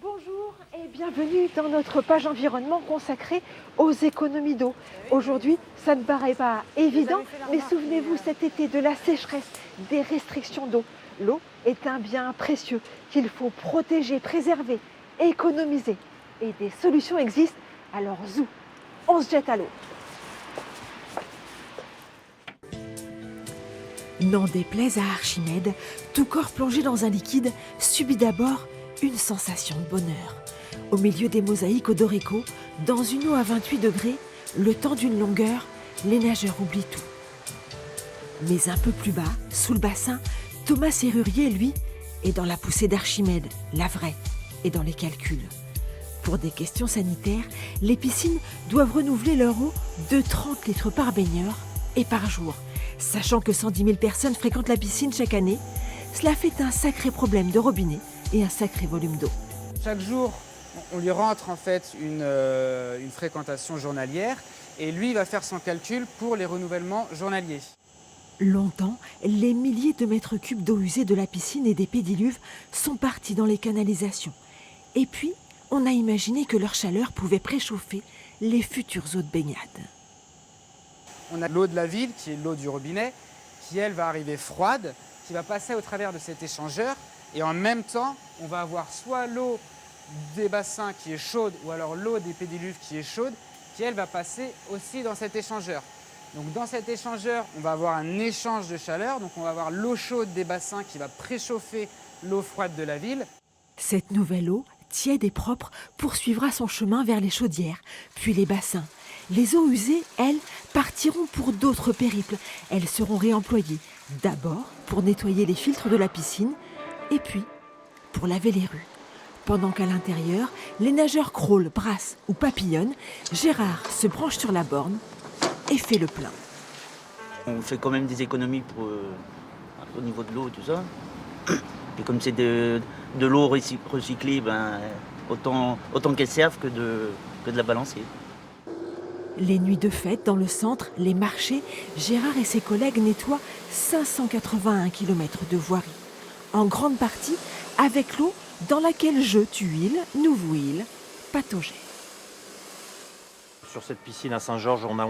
Bonjour et bienvenue dans notre page environnement consacrée aux économies d'eau. Aujourd'hui, ça ne paraît pas évident, mais souvenez-vous cet été de la sécheresse, des restrictions d'eau. L'eau est un bien précieux qu'il faut protéger, préserver, économiser. Et des solutions existent, alors zou, on se jette à l'eau. N'en déplaise à Archimède, tout corps plongé dans un liquide subit d'abord une sensation de bonheur. Au milieu des mosaïques odorico, dans une eau à 28 degrés, le temps d'une longueur, les nageurs oublient tout. Mais un peu plus bas, sous le bassin, Thomas Serrurier, lui, est dans la poussée d'Archimède, la vraie, et dans les calculs. Pour des questions sanitaires, les piscines doivent renouveler leur eau de 30 litres par baigneur et par jour. Sachant que 110 000 personnes fréquentent la piscine chaque année, cela fait un sacré problème de robinet et un sacré volume d'eau. Chaque jour, on lui rentre en fait une fréquentation journalière et lui va faire son calcul pour les renouvellements journaliers. Longtemps, les milliers de mètres cubes d'eau usée de la piscine et des pédiluves sont partis dans les canalisations. Et puis, on a imaginé que leur chaleur pouvait préchauffer les futures eaux de baignade. On a l'eau de la ville, qui est l'eau du robinet, qui elle va arriver froide, qui va passer au travers de cet échangeur. Et en même temps, on va avoir soit l'eau des bassins qui est chaude, ou alors l'eau des pédiluves qui est chaude, qui elle va passer aussi dans cet échangeur. Donc dans cet échangeur, on va avoir un échange de chaleur, donc on va avoir l'eau chaude des bassins qui va préchauffer l'eau froide de la ville. Cette nouvelle eau, tiède et propre, poursuivra son chemin vers les chaudières, puis les bassins. Les eaux usées, elles, partiront pour d'autres périples. Elles seront réemployées, d'abord pour nettoyer les filtres de la piscine, et puis pour laver les rues. Pendant qu'à l'intérieur, les nageurs crawlent, brassent ou papillonnent, Gérard se branche sur la borne et fait le plein. On fait quand même des économies au niveau de l'eau, tout ça. Et comme c'est de l'eau recyclée, autant qu'elle serve que de la balancer. Les nuits de fête dans le centre, les marchés, Gérard et ses collègues nettoient 581 km de voirie. En grande partie avec l'eau dans laquelle je, tu, il, nous, vous, il, pataugeait. Sur cette piscine à Saint-Georges, on a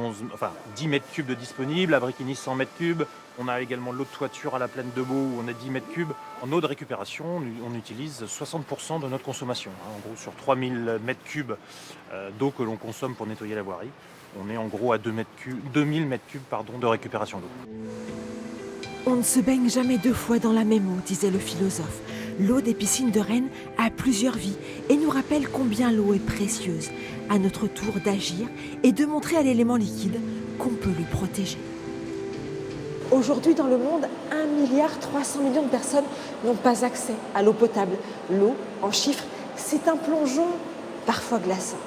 10 mètres cubes de disponibles, à Bricquigny 100 mètres cubes. On a également l'eau de toiture à la plaine de Beau où on a 10 mètres cubes. En eau de récupération, on utilise 60% de notre consommation. En gros, sur 3000 mètres cubes d'eau que l'on consomme pour nettoyer la voirie, on est en gros à 2000 mètres cubes de récupération d'eau. On ne se baigne jamais deux fois dans la même eau, disait le philosophe. L'eau des piscines de Rennes a plusieurs vies et nous rappelle combien l'eau est précieuse. À notre tour d'agir et de montrer à l'élément liquide qu'on peut lui protéger. Aujourd'hui dans le monde, 1,3 milliard de personnes n'ont pas accès à l'eau potable. L'eau, en chiffres, c'est un plongeon parfois glaçant.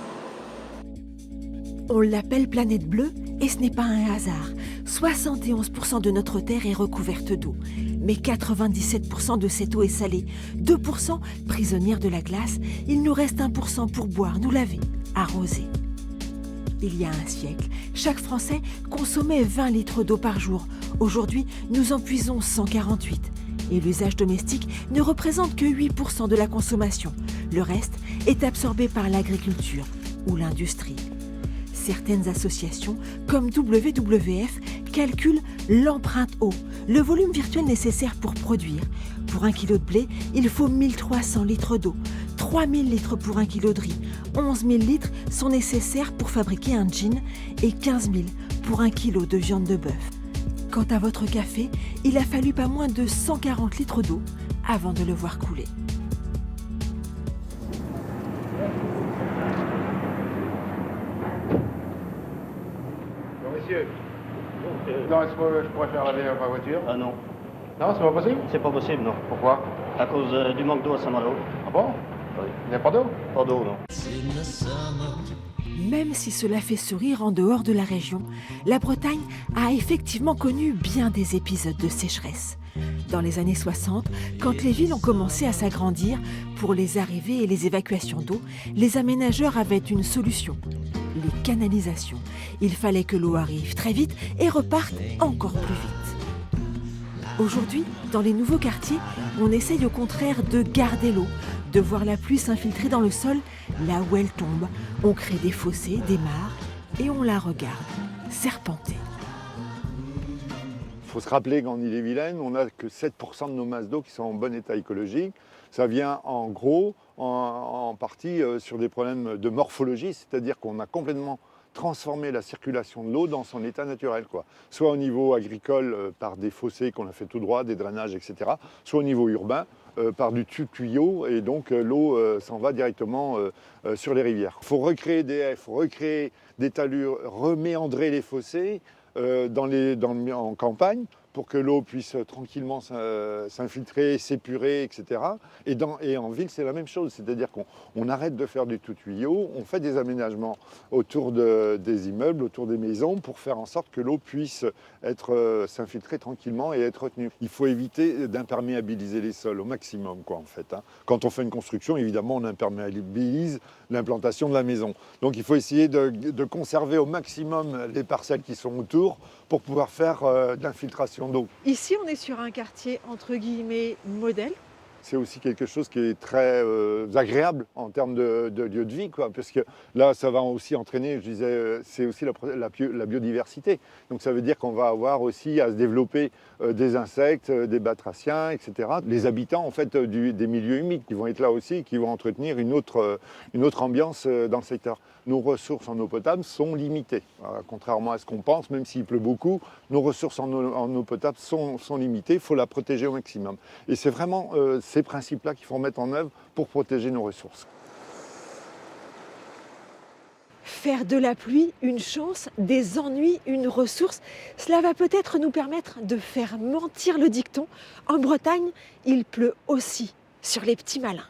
On l'appelle planète bleue et ce n'est pas un hasard. 71% de notre terre est recouverte d'eau, mais 97% de cette eau est salée. 2% prisonnière de la glace, il nous reste 1% pour boire, nous laver, arroser. Il y a un siècle, chaque Français consommait 20 litres d'eau par jour. Aujourd'hui, nous en puisons 148. Et l'usage domestique ne représente que 8% de la consommation. Le reste est absorbé par l'agriculture ou l'industrie. Certaines associations, comme WWF, calculent l'empreinte eau, le volume virtuel nécessaire pour produire. Pour 1 kg de blé, il faut 1300 litres d'eau, 3000 litres pour 1 kg de riz, 11 000 litres sont nécessaires pour fabriquer un gin et 15 000 pour 1 kg de viande de bœuf. Quant à votre café, il a fallu pas moins de 140 litres d'eau avant de le voir couler. Monsieur, non, est-ce que je pourrais faire laver ma voiture? Ah non. Non, c'est pas possible? C'est pas possible, non. Pourquoi? À cause du manque d'eau à Saint-Malo. Ah bon? Oui. Il n'y a pas d'eau? Pas d'eau, non. Même si cela fait sourire en dehors de la région, la Bretagne a effectivement connu bien des épisodes de sécheresse. Dans les années 60, quand les villes ont commencé à s'agrandir, pour les arrivées et les évacuations d'eau, les aménageurs avaient une solution. Les canalisations. Il fallait que l'eau arrive très vite et reparte encore plus vite. Aujourd'hui, dans les nouveaux quartiers, on essaye au contraire de garder l'eau, de voir la pluie s'infiltrer dans le sol là où elle tombe. On crée des fossés, des mares et on la regarde serpenter. Il faut se rappeler qu'en Ille-et-Vilaine, on n'a que 7% de nos masses d'eau qui sont en bon état écologique. Ça vient en gros, en partie sur des problèmes de morphologie, c'est-à-dire qu'on a complètement transformé la circulation de l'eau dans son état naturel, quoi. Soit au niveau agricole par des fossés qu'on a fait tout droit, des drainages, etc. Soit au niveau urbain par du tuyau et donc l'eau s'en va directement sur les rivières. Il faut recréer des haies, il faut recréer des talus, reméandrer les fossés en campagne pour que l'eau puisse tranquillement s'infiltrer, s'épurer, etc. Et en ville, c'est la même chose, c'est-à-dire qu'on arrête de faire du tout tuyau, on fait des aménagements autour des immeubles, autour des maisons, pour faire en sorte que l'eau puisse s'infiltrer tranquillement et être retenue. Il faut éviter d'imperméabiliser les sols au maximum, quoi, en fait, hein. Quand on fait une construction, évidemment, on imperméabilise l'implantation de la maison. Donc il faut essayer de conserver au maximum les parcelles qui sont autour pour pouvoir faire de l'infiltration d'eau. Ici, on est sur un quartier entre guillemets modèle. C'est aussi quelque chose qui est très agréable en termes de lieu de vie, quoi, parce que là, ça va aussi entraîner, je disais, c'est aussi la biodiversité. Donc ça veut dire qu'on va avoir aussi à se développer des insectes, des batraciens, etc. Les habitants en fait des milieux humides qui vont être là aussi, qui vont entretenir une autre ambiance dans le secteur. Nos ressources en eau potable sont limitées, contrairement à ce qu'on pense, même s'il pleut beaucoup, nos ressources en eau potable sont limitées, il faut la protéger au maximum. Et c'est vraiment ces principes-là qu'il faut mettre en œuvre pour protéger nos ressources. Faire de la pluie une chance, des ennuis une ressource, cela va peut-être nous permettre de faire mentir le dicton. En Bretagne, il pleut aussi sur les petits malins.